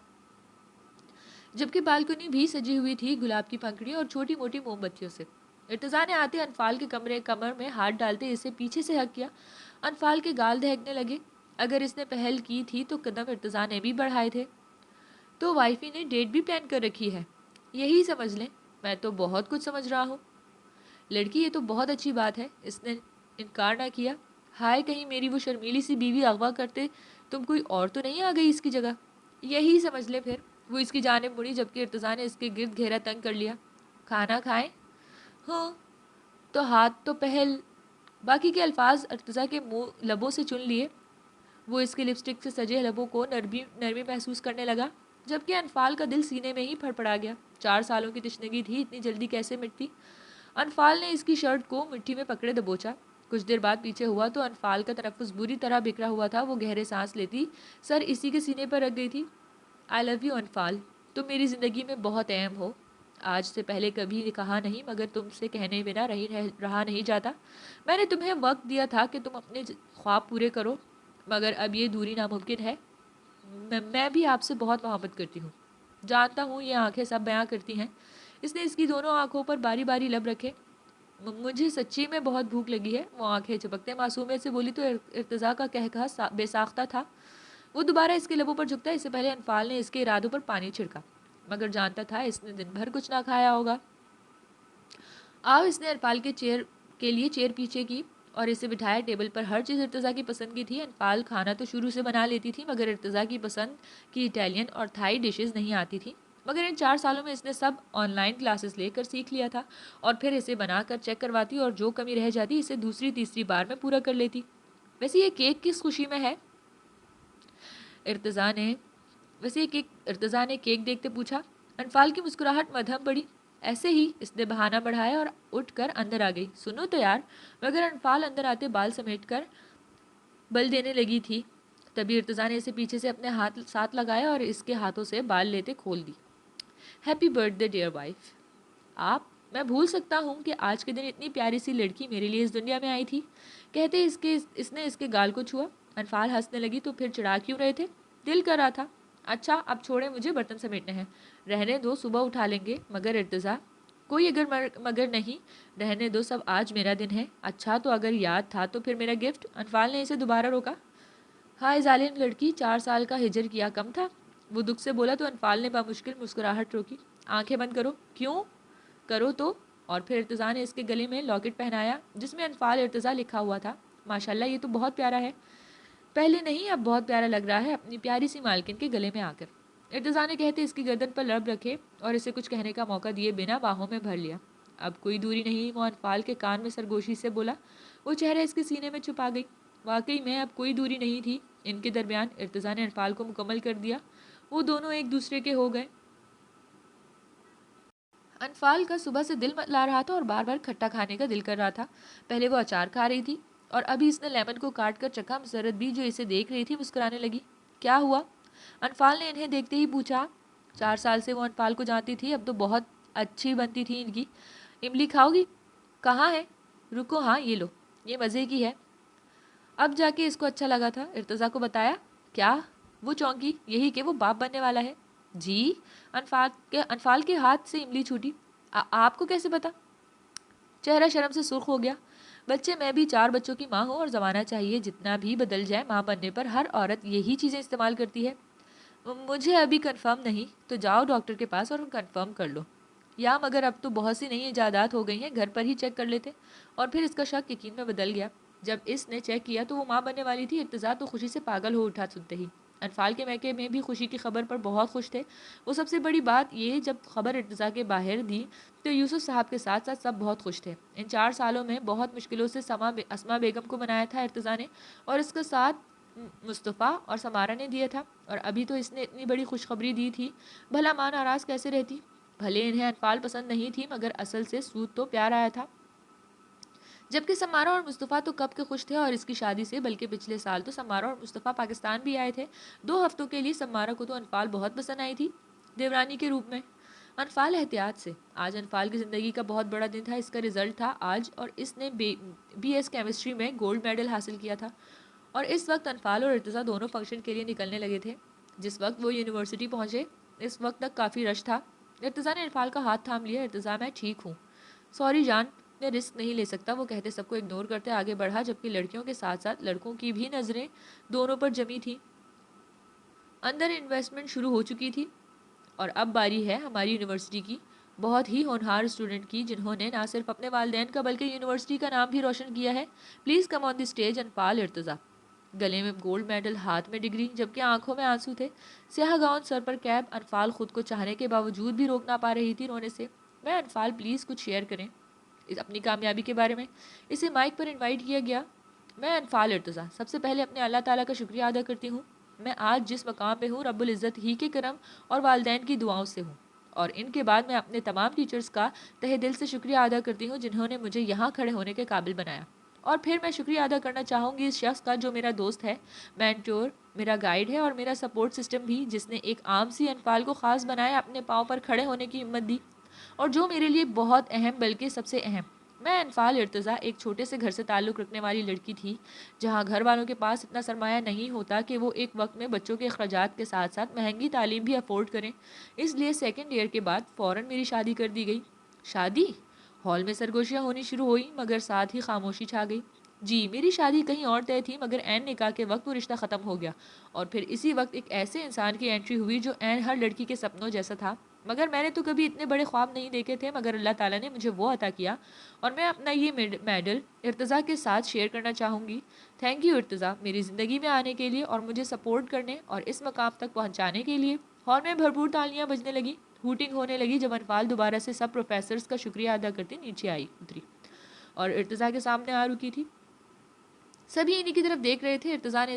جبکہ بالکنی بھی سجی ہوئی تھی گلاب کی پنکھڑیوں اور چھوٹی موٹی موم بتیوں سے. ارتضیٰ نے آتے انفال کے کمر میں ہاتھ ڈالتے اسے پیچھے سے ہک کیا. انفال کے گال دہکنے لگے. اگر اس نے پہل کی تھی تو قدم ارتضیٰ نے بھی بڑھائے تھے. تو وائفی نے ڈیٹ بھی پلان کر رکھی ہے. یہی سمجھ لیں. میں تو بہت کچھ سمجھ رہا ہوں. لڑکی, یہ تو بہت اچھی بات ہے. اس نے انکار نہ کیا. ہائے, کہیں میری وہ شرمیلی سی بیوی اغوا کرتے تم کوئی اور تو نہیں آ گئی اس کی جگہ. یہی سمجھ لے پھر. وہ اس کی جانب مڑی جبکہ ارتضیٰ نے اس کے گرد گھیرا تنگ کر لیا. کھانا کھائیں؟ ہاں. تو ہاتھ تو پہل. باقی کے الفاظ ارتضیٰ کے لبوں سے چن لیے. وہ اس کے لپسٹک سے سجے لبوں کو نرمی محسوس کرنے لگا, جبکہ انفال کا دل سینے میں ہی پھڑپڑا گیا. 4 سالوں کی تشنگی تھی, اتنی جلدی کیسے مٹتی. انفال نے اس کی شرٹ کو مٹھی میں پکڑے دبوچا. کچھ دیر بعد پیچھے ہوا تو انفال کا تنفس بری طرح بکھرا ہوا تھا. وہ گہرے سانس لیتی سر اسی کے سینے پر رکھ گئی تھی. آئی لو یو انفال. تم میری زندگی میں بہت اہم ہو. آج سے پہلے کبھی کہا نہیں, مگر تم سے کہنے بنا رہا نہیں جاتا. میں نے تمہیں وقت دیا تھا کہ تم اپنے خواب پورے کرو, مگر اب یہ دوری ناممکن ہے. میں بھی آپ سے بہت محبت کرتی ہوں. جانتا ہوں, یہ آنکھیں سب بیاں کرتی ہیں. اس نے اس کی دونوں آنکھوں پر باری باری لب رکھے. مجھے سچی میں بہت بھوک لگی ہے. وہ آنکھیں چپکتے معصومیت سے بولی تو ارتضیٰ کا کہا بے ساختہ تھا. وہ دوبارہ اس کے لبوں پر جھکتا. اس سے پہلے انفال نے اس کے ارادوں پر پانی چھڑکا, مگر جانتا تھا اس نے دن بھر کچھ نہ کھایا ہوگا. اس نے انفال کے لیے چیئر پیچھے کی اور اسے بٹھایا ٹیبل پر. ہر چیز ارتضیٰ کی پسند کی تھی. انفال کھانا تو شروع سے بنا لیتی تھی مگر ارتضیٰ کی پسند کی اٹیلین اور تھائی ڈشز نہیں آتی تھی. مگر ان 4 سالوں میں اس نے سب آن لائن کلاسز لے کر سیکھ لیا تھا اور پھر اسے بنا کر چیک کرواتی اور جو کمی رہ جاتی اسے دوسری تیسری بار میں پورا کر لیتی. ویسے یہ کیک کس خوشی میں ہے؟ ارتضیٰ نے کیک دیکھتے پوچھا. انفال کی مسکراہٹ مدھم پڑی. ایسے ہی اس نے بہانہ بڑھایا اور اٹھ کر اندر آ گئی. سنو تو یار. مگر انفال اندر آتے بال سمیٹ کر بل دینے لگی تھی. تبھی ارتضیٰ نے اسے پیچھے سے اپنے ہاتھ ساتھ لگایا اور اس کے ہاتھوں سے بال لیتے کھول دی. Happy birthday dear wife. آپ، میں بھول سکتا ہوں کہ آج کے دن اتنی پیاری سی لڑکی میرے لیے اس دنیا میں آئی تھی. کہتے اس نے اس کے گال کو چھوا. انفال ہنسنے لگی. تو پھر چڑھا کیوں رہے تھے؟ دل کر رہا تھا. اچھا اب چھوڑیں، مجھے برتن سمیٹنے ہیں. رہنے دو، صبح اٹھا لیں گے. مگر ارتضیٰ. کوئی مگر نہیں، رہنے دو، سب آج میرا دن ہے. اچھا تو اگر یاد تھا تو پھر میرا گفٹ. انفال نے اسے دوبارہ روکا. ہائے ظالم لڑکی، 4 سال کا ہجر کیا کم تھا؟ وہ دکھ سے بولا. تو انفال نے بامشکل مسکراہٹ روکی. آنکھیں بند کرو. کیوں؟ کرو تو. اور پھر ارتضیٰ نے اس کے گلے میں لاکٹ پہنایا جس میں انفال ارتضیٰ لکھا ہوا تھا. ماشاءاللہ، یہ تو بہت پیارا ہے. پہلے نہیں، اب بہت پیارا لگ رہا ہے اپنی پیاری سی مالکن کے گلے میں آ کر. ارتضیٰ نے کہتے اس کی گردن پر لب رکھے اور اسے کچھ کہنے کا موقع دیے بنا باہوں میں بھر لیا. اب کوئی دوری نہیں، وہ انفال کے کان میں سرگوشی سے بولا. وہ چہرہ اس کے سینے میں چھپا گئی. واقعی میں اب کوئی دوری نہیں تھی ان کے درمیان. ارتضیٰ نے انفال کو مکمل کر دیا. وہ دونوں ایک دوسرے کے ہو گئے. انفال کا صبح سے دل متلا رہا تھا اور بار بار کھٹا کھانے کا دل کر رہا تھا. پہلے وہ اچار کھا رہی تھی اور ابھی اس نے لیمن کو کاٹ کر چکھا. مسرت بھی جو اسے دیکھ رہی تھی مسکرانے لگی. کیا ہوا؟ انفال نے انہیں دیکھتے ہی پوچھا. 4 سال سے وہ انفال کو جانتی تھی. اب تو بہت اچھی بنتی تھی ان کی. املی کھاؤ گی؟ کہاں ہے؟ رکو، ہاں یہ لو، یہ مزے کی ہے. اب جا کے اس کو اچھا لگا تھا. ارتضیٰ کو بتایا. کیا؟ وہ چونکی. یہی کہ وہ باپ بننے والا ہے. جی. انفال کے ہاتھ سے املی چھوٹی. آپ کو کیسے پتا؟ چہرہ شرم سے سرخ ہو گیا. بچے، میں بھی 4 بچوں کی ماں ہوں اور زمانہ چاہیے جتنا بھی بدل جائے ماں بننے پر ہر عورت یہی چیزیں استعمال کرتی ہے. مجھے ابھی کنفرم نہیں. تو جاؤ ڈاکٹر کے پاس اور کنفرم کر لو. یا مگر اب تو بہت سی نئی ایجادات ہو گئی ہیں، گھر پر ہی چیک کر لیتے. اور پھر اس کا شک یقین میں بدل گیا. جب اس نے چیک کیا تو وہ ماں بننے والی تھی. ارتضیٰ تو خوشی سے پاگل ہو اٹھا سنتے ہی. انفال کے میکے میں بھی خوشی کی خبر پر بہت خوش تھے. وہ سب سے بڑی بات یہ، جب خبر ارتضیٰ کے باہر دی تو یوسف صاحب کے ساتھ ساتھ سب بہت خوش تھے. ان 4 سالوں میں بہت مشکلوں سے اسما بیگم کو بنایا تھا ارتضیٰ نے، اور اس کا ساتھ مصطفیٰ اور سمارہ نے دیا تھا. اور ابھی تو اس نے اتنی بڑی خوشخبری دی تھی. بھلا ماں ناراض کیسے رہتی؟ بھلے انہیں انفال پسند نہیں تھی مگر اصل سے سود تو پیار آیا تھا. جبکہ سمارہ اور مصطفیٰ تو کب کے خوش تھے اور اس کی شادی سے، بلکہ پچھلے سال تو سمارہ اور مصطفیٰ پاکستان بھی آئے تھے 2 ہفتوں کے لیے. سمارہ کو تو انفال بہت پسند آئی تھی دیورانی کے روپ میں. انفال احتیاط سے. آج انفال کی زندگی کا بہت بڑا دن تھا. اس کا رزلٹ تھا آج اور اس نے بی ایس کیمسٹری میں گولڈ میڈل حاصل کیا تھا. اور اس وقت انفال اور ارتضیٰ دونوں فنکشن کے لیے نکلنے لگے تھے. جس وقت وہ یونیورسٹی پہنچے اس وقت تک کافی رش تھا. ارتضیٰ نے انفال کا ہاتھ تھام لیا. ارتضیٰ، میں ٹھیک ہوں. سوری جان، میں رسک نہیں لے سکتا. وہ کہتے سب کو اگنور کرتے آگے بڑھا، جبکہ لڑکیوں کے ساتھ ساتھ لڑکوں کی بھی نظریں دونوں پر جمی تھیں. اندر انویسٹمنٹ شروع ہو چکی تھی اور اب باری ہے ہماری یونیورسٹی کی بہت ہی ہونہار اسٹوڈنٹ کی، جنہوں نے نہ صرف اپنے والدین کا بلکہ یونیورسٹی کا نام بھی روشن کیا ہے. Please come on the stage. Anfal Irtaza. گلے میں گولڈ میڈل، ہاتھ میں ڈگری، جبکہ آنکھوں میں آنسو تھے. سیاہ گاؤن، سر پر کیپ. انفال خود کو چاہنے کے باوجود بھی روک نہ پا رہی تھی رونے سے. میں انفال پلیز کچھ شیئر کریں اپنی کامیابی کے بارے میں. اسے مائک پر انوائٹ کیا گیا. میں انفال ارتضیٰ سب سے پہلے اپنے اللہ تعالیٰ کا شکریہ ادا کرتی ہوں. میں آج جس مقام پہ ہوں رب العزت ہی کے کرم اور والدین کی دعاؤں سے ہوں. اور ان کے بعد میں اپنے تمام ٹیچرز کا تہہ دل سے شکریہ ادا کرتی ہوں جنہوں نے مجھے یہاں کھڑے ہونے کے قابل بنایا. اور پھر میں شکریہ ادا کرنا چاہوں گی اس شخص کا جو میرا دوست ہے، مینٹور، میرا گائیڈ ہے اور میرا سپورٹ سسٹم بھی، جس نے ایک عام سی انفال کو خاص بنایا، اپنے پاؤں پر کھڑے ہونے کی ہمت دی. اور جو میرے لیے بہت اہم بلکہ سب سے اہم، میں انفال ارتضیٰ ایک چھوٹے سے گھر سے تعلق رکھنے والی لڑکی تھی جہاں گھر والوں کے پاس اتنا سرمایہ نہیں ہوتا کہ وہ ایک وقت میں بچوں کے اخراجات کے ساتھ ساتھ مہنگی تعلیم بھی افورڈ کریں. اس لیے 2nd ایئر کے بعد فوراً میری شادی کر دی گئی. شادی؟ ہال میں سرگوشیاں ہونی شروع ہوئی مگر ساتھ ہی خاموشی چھا گئی. جی، میری شادی کہیں اور طے تھی مگر عین نکاح کے وقت وہ رشتہ ختم ہو گیا. اور پھر اسی وقت ایک ایسے انسان کی انٹری ہوئی جو عین ہر لڑکی کے سپنوں جیسا تھا. مگر میں نے تو کبھی اتنے بڑے خواب نہیں دیکھے تھے، مگر اللہ تعالیٰ نے مجھے وہ عطا کیا اور میں اپنا یہ میڈل ارتضیٰ کے ساتھ شیئر کرنا چاہوں گی۔ تھینک یو ارتضیٰ، میری زندگی میں آنے کے لیے اور مجھے سپورٹ کرنے اور اس مقام تک پہنچانے کے لیے۔ ہال میں بھرپور تالیاں بجنے لگی، ہوٹنگ ہونے لگی جب انفال دوبارہ سے سب پروفیسرز کا شکریہ ادا کرتے نیچے اتری اور ارتضیٰ کے سامنے آ رکی تھی۔ سبھی انہی کی طرف دیکھ رہے تھے۔ ارتضیٰ نے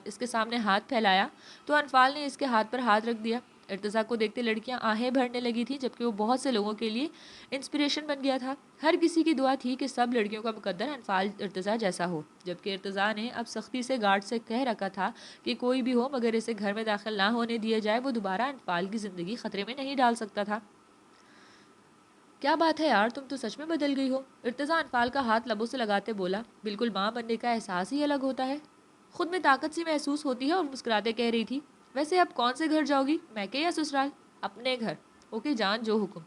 اس کے سامنے ہاتھ پھیلایا تو انفال نے اس کے ہاتھ پر ہاتھ رکھ دیا۔ ارتضیٰ کو دیکھتے لڑکیاں آہیں بھرنے لگی تھی، جبکہ وہ بہت سے لوگوں کے لیے انسپریشن بن گیا تھا۔ ہر کسی کی دعا تھی کہ سب لڑکیوں کا مقدر انفال ارتضیٰ جیسا ہو، جبکہ ارتضیٰ نے اب سختی سے گارڈ سے کہہ رکھا تھا کہ کوئی بھی ہو مگر اسے گھر میں داخل نہ ہونے دیا جائے، وہ دوبارہ انفال کی زندگی خطرے میں نہیں ڈال سکتا تھا۔ کیا بات ہے یار، تم تو سچ میں بدل گئی ہو، ارتضیٰ انفال کا ہاتھ لبوں سے لگاتے بولا۔ بالکل ماں بننے کا احساس ہی الگ ہوتا ہے، خود میں طاقت سی محسوس ہوتی ہے، اور مسکراتے کہہ رہی تھی، ویسے اب کون سے گھر جاؤ گی، میکے یا سسرال؟ اپنے گھر۔ اوکے جان، جو حکم۔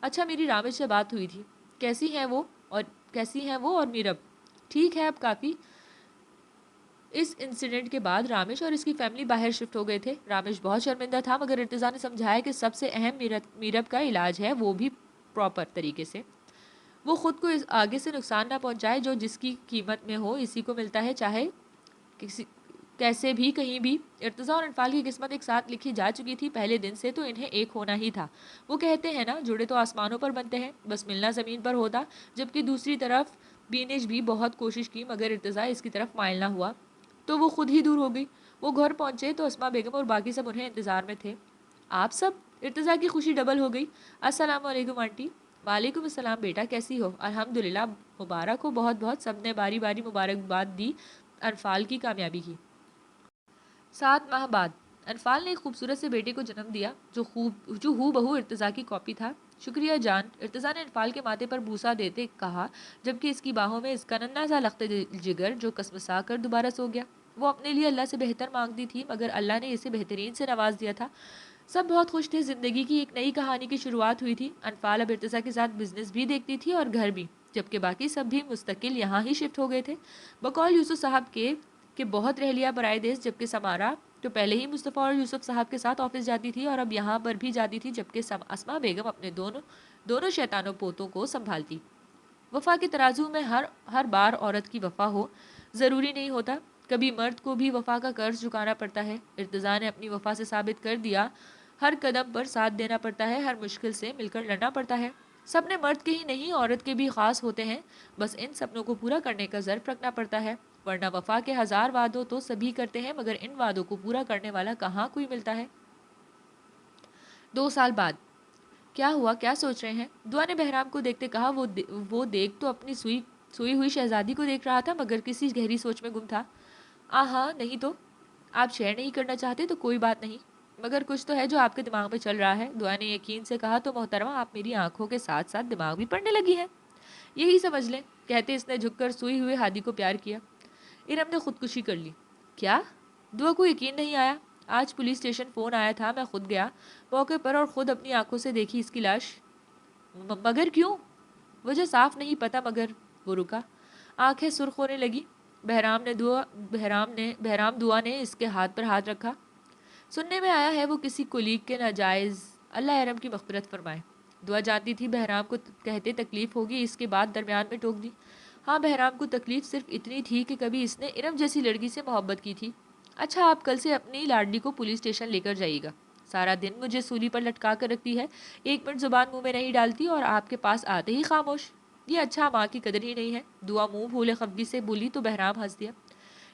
اچھا، میری رامش سے بات ہوئی تھی، کیسی ہیں وہ اور میرب؟ ٹھیک ہے اب کافی۔ اس انسیڈنٹ کے بعد رامش اور اس کی فیملی باہر شفٹ ہو گئے تھے۔ رامش بہت شرمندہ تھا، مگر ارتضیٰ نے سمجھایا کہ سب سے اہم میرب کا علاج ہے، وہ بھی پراپر طریقے سے۔ وہ خود کو آگے سے نقصان نہ پہنچائے، جو جس کی قیمت میں ہو اسی کو ملتا ہے، چاہے کیسے بھی کہیں بھی۔ ارتضیٰ اور انفال کی قسمت ایک ساتھ لکھی جا چکی تھی پہلے دن سے، تو انہیں ایک ہونا ہی تھا۔ وہ کہتے ہیں نا، جڑے تو آسمانوں پر بنتے ہیں، بس ملنا زمین پر ہوتا۔ جبکہ دوسری طرف بینش بھی بہت کوشش کی، مگر ارتضیٰ اس کی طرف مائل نہ ہوا تو وہ خود ہی دور ہو گئی۔ وہ گھر پہنچے تو اسما بیگم اور باقی سب انہیں انتظار میں تھے۔ آپ سب؟ ارتضیٰ کی خوشی ڈبل ہو گئی۔ السلام علیکم آنٹی۔ وعلیکم السلام بیٹا، کیسی ہو؟ الحمدللہ، مبارک ہو بہت بہت۔ سب نے باری باری مبارکباد دی انفال کی کامیابی کی۔ 7 ماہ بعد انفال نے ایک خوبصورت سے بیٹے کو جنم دیا جو ہو بہو ارتضیٰ کی کاپی تھا۔ شکریہ جان، ارتضیٰ نے انفال کے ماتھے پر بوسہ دیتے کہا، جبکہ اس کی باہوں میں اس کا ننھا سا لخت جگر جو کسمسا کر دوبارہ سو گیا۔ وہ اپنے لیے اللہ سے بہتر مانگتی تھی، مگر اللہ نے اسے بہترین سے نواز دیا تھا۔ سب بہت خوش تھے، زندگی کی ایک نئی کہانی کی شروعات ہوئی تھی۔ انفال اب ارتضیٰ کے ساتھ بزنس بھی دیکھتی تھی اور گھر بھی، جبکہ باقی سب بھی مستقل یہاں ہی شفٹ ہو گئے تھے۔ بقول یوسف صاحب کے بہت رہ لیا برائے دیس، جبکہ سمارا تو پہلے ہی مصطفیٰ اور یوسف صاحب کے ساتھ آفس جاتی تھی اور اب یہاں پر بھی جاتی تھی، جبکہ اسما بیگم اپنے دونوں شیطانوں پوتوں کو سنبھالتی۔ وفا کے ترازو میں ہر بار عورت کی وفا ہو ضروری نہیں ہوتا، کبھی مرد کو بھی وفا کا قرض چکانا پڑتا ہے۔ ارتضیٰ نے اپنی وفا سے ثابت کر دیا، ہر قدم پر ساتھ دینا پڑتا ہے، ہر مشکل سے مل کر لڑنا پڑتا ہے۔ سپنے مرد کے ہی نہیں، عورت کے بھی خاص ہوتے ہیں، بس ان سپنوں کو پورا کرنے کا ظرف رکھنا پڑتا ہے، ورنہ وفا کے 1000 وعدوں تو سبھی کرتے ہیں، مگر ان وعدوں کو پورا کرنے والا کہاں کوئی ملتا ہے۔ 2 سال بعد کیا ہوا، کیا سوچ رہے ہیں؟ دعا نے بہرام کو دیکھتے کہا۔ وہ دیکھ تو اپنی سوئی ہوئی شہزادی کو دیکھ رہا تھا، مگر کسی گہری سوچ میں گم تھا۔ ہاں نہیں تو آپ شیئر نہیں کرنا چاہتے تو کوئی بات نہیں، مگر کچھ تو ہے جو آپ کے دماغ میں چل رہا ہے۔ دعا نے یقین سے کہا، تو محترمہ آپ میری آنکھوں کے ساتھ ساتھ دماغ بھی پڑھنے لگی ہے، یہی سمجھ لیں، کہتے اس نے جھک کر سوئی ہوئے ہادی کو پیار کیا۔ ارم نے خودکشی کر لی۔ کیا؟ دعا کو یقین نہیں آیا۔ آج پولیس اسٹیشن فون آیا تھا، میں خود گیا موقع پر اور خود اپنی آنکھوں سے دیکھی اس کی لاش۔ مگر کیوں؟ وجہ صاف نہیں پتا، مگر وہ رکا، آنکھیں سرخ ہونے لگی۔ بہرام دعا نے اس کے ہاتھ پر ہاتھ رکھا۔ سننے میں آیا ہے وہ کسی کولیگ کے ناجائز، اللہ ارم کی مغفرت فرمائے۔ دعا جانتی تھی بہرام کو کہتے تکلیف ہوگی، اس کے بعد درمیان میں ٹوک دی، ہاں بہرام کو تکلیف صرف اتنی تھی کہ کبھی اس نے ارم جیسی لڑکی سے محبت کی تھی۔ اچھا، آپ کل سے اپنی لاڈلی کو پولیس اسٹیشن لے کر جائیے گا، سارا دن مجھے سولی پر لٹکا کر رکھتی ہے، 1 منٹ زبان منہ میں نہیں ڈالتی اور آپ کے پاس آتے ہی خاموش، یہ اچھا ماں کی قدر ہی نہیں ہے۔ دعا منہ پھولے خفگی سے بولی تو بہرام ہنس دیا،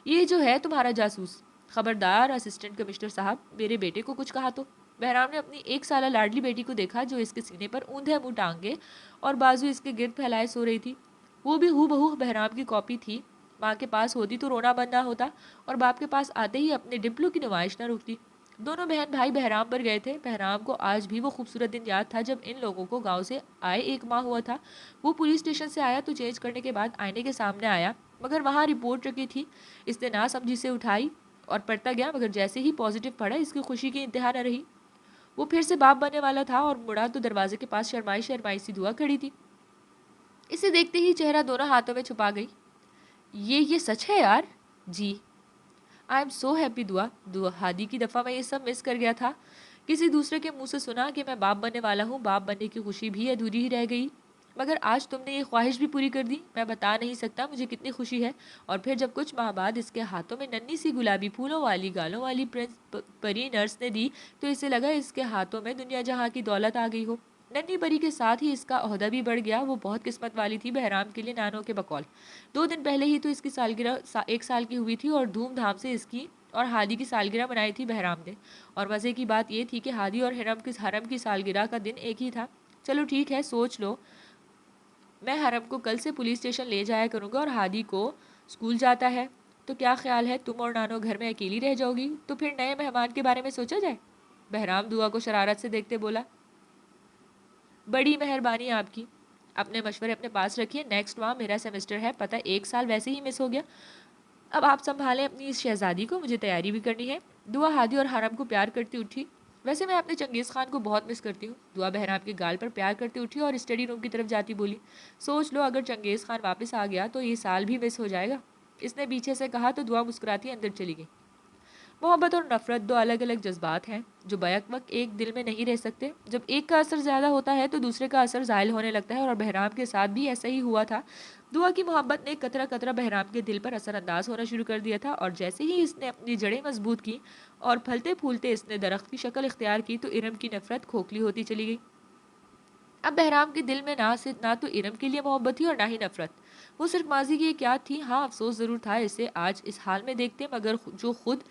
یہ جو ہے تمہارا جاسوس، خبردار اسسٹنٹ کمشنر صاحب، میرے بیٹے کو کچھ کہا تو۔ بہرام نے اپنی 1 سالہ لاڈلی بیٹی کو دیکھا جو اس کے سینے پر اوندھے منہ ٹانگے اور بازو اس کے گرد پھیلائے سو رہی تھی۔ وہ بھی ہو بہو بہرام کی کاپی تھی، ماں کے پاس ہوتی تو رونا بند نہ ہوتا اور باپ کے پاس آتے ہی اپنے ڈمپلوں کی نمائش نہ روکتی۔ دونوں بہن بھائی بہرام پر گئے تھے۔ بہرام کو آج بھی وہ خوبصورت دن یاد تھا جب ان لوگوں کو گاؤں سے آئے 1 ماہ ہوا تھا۔ وہ پولیس اسٹیشن سے آیا تو چینج کرنے کے بعد آئینے کے سامنے آیا، مگر وہاں رپورٹ رکھی تھی، اس نے ناسمجھی سے اٹھائی اور پڑھتا گیا، مگر جیسے ہی پازیٹیو پڑھا اس کی خوشی کی انتہا نہ رہی۔ وہ پھر سے باپ بننے والا تھا اور مڑا تو دروازے کے پاس شرمائی سی دعا کھڑی تھی، اسے دیکھتے ہی چہرہ دونوں ہاتھوں میں چھپا گئی۔ یہ سچ ہے یار؟ جی، آئی ایم سو ہیپی دعا، ہادی کی دفعہ میں یہ سب مس کر گیا تھا، کسی دوسرے کے منہ سے سنا کہ میں باپ بننے والا ہوں، باپ بننے کی خوشی بھی ادھوری ہی رہ گئی، مگر آج تم نے یہ خواہش بھی پوری کر دی۔ میں بتا نہیں سکتا مجھے کتنی خوشی ہے۔ اور پھر جب کچھ ماہ بعد اس کے ہاتھوں میں ننھی سی گلابی پھولوں والی گالوں والی پری نرس نے دی تو اسے لگا اس کے ہاتھوں میں دنیا جہاں کی دولت آ گئی ہو۔ ننھی پری کے ساتھ ہی اس کا عہدہ بھی بڑھ گیا۔ وہ بہت قسمت والی تھی بہرام کے لیے نانوں کے بقول۔ 2 دن پہلے ہی تو اس کی سالگرہ 1 سال کی ہوئی تھی اور دھوم دھام سے اس کی اور ہادی کی سالگرہ منائی تھی بہرام نے۔ اور مزے کی بات یہ تھی کہ ہادی اور حرم کی سالگرہ کا دن ایک ہی تھا۔ چلو ٹھیک ہے، سوچ لو، میں حرم کو کل سے پولیس اسٹیشن لے جایا کروں گا اور ہادی کو اسکول جاتا ہے تو کیا خیال ہے تم اور نانو گھر میں اکیلی رہ جاؤ گی؟ تو پھر نئے مہمان کے بارے میں سوچا جائے۔ بہرام دعا کو شرارت سے دیکھتے بولا، بڑی مہربانی آپ کی، اپنے مشورے اپنے پاس رکھیے، نیکسٹ ماہ میرا سیمسٹر ہے، پتہ 1 سال ویسے ہی مس ہو گیا، اب آپ سنبھالیں اپنی اس شہزادی کو، مجھے تیاری بھی کرنی ہے۔ دعا ہادی اور حرم کو پیار کرتی اٹھی، ویسے میں اپنے چنگیز خان کو بہت مس کرتی ہوں۔ دعا بہرام کے گال پر پیار کرتی اٹھی اور اسٹڈی روم کی طرف جاتی بولی، سوچ لو اگر چنگیز خان واپس آ گیا تو یہ سال بھی مس ہو جائے گا۔ اس نے پیچھے سے کہا تو دعا مسکراتی اندر چلی گئی۔ محبت اور نفرت 2 الگ جذبات ہیں جو بیک وقت ایک دل میں نہیں رہ سکتے۔ جب ایک کا اثر زیادہ ہوتا ہے تو دوسرے کا اثر زائل ہونے لگتا ہے، اور بہرام کے ساتھ بھی ایسا ہی ہوا تھا۔ دعا کی محبت نے قطرہ قطرہ بہرام کے دل پر اثر انداز ہونا شروع کر دیا تھا، اور جیسے ہی اس نے اپنی جڑیں مضبوط کی اور پھلتے پھولتے اس نے درخت کی شکل اختیار کی تو ارم کی نفرت کھوکھلی ہوتی چلی گئی۔ اب بہرام کے دل میں نہ تو ارم کے لیے محبت تھی اور نہ ہی نفرت، وہ صرف ماضی کی ایک یاد تھی۔ ہاں افسوس ضرور تھا اسے آج اس حال میں دیکھتے، مگر جو خود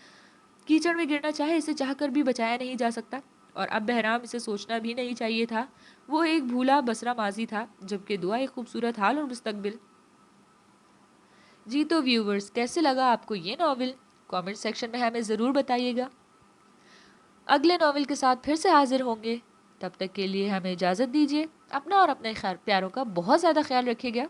کیچڑ میں گرنا چاہے اسے چاہ کر بھی بچایا نہیں جا سکتا، اور اب بہرام اسے سوچنا بھی نہیں چاہیے تھا۔ وہ ایک بھولا بسرا ماضی تھا، جبکہ دعا ایک خوبصورت حال اور مستقبل۔ جی تو ویورز، کیسے لگا آپ کو یہ ناول؟ کامنٹ سیکشن میں ہمیں ضرور بتائیے گا۔ اگلے ناول کے ساتھ پھر سے حاضر ہوں گے، تب تک کے لیے ہمیں اجازت دیجیے۔ اپنا اور اپنے پیاروں کا بہت زیادہ خیال رکھیے گا۔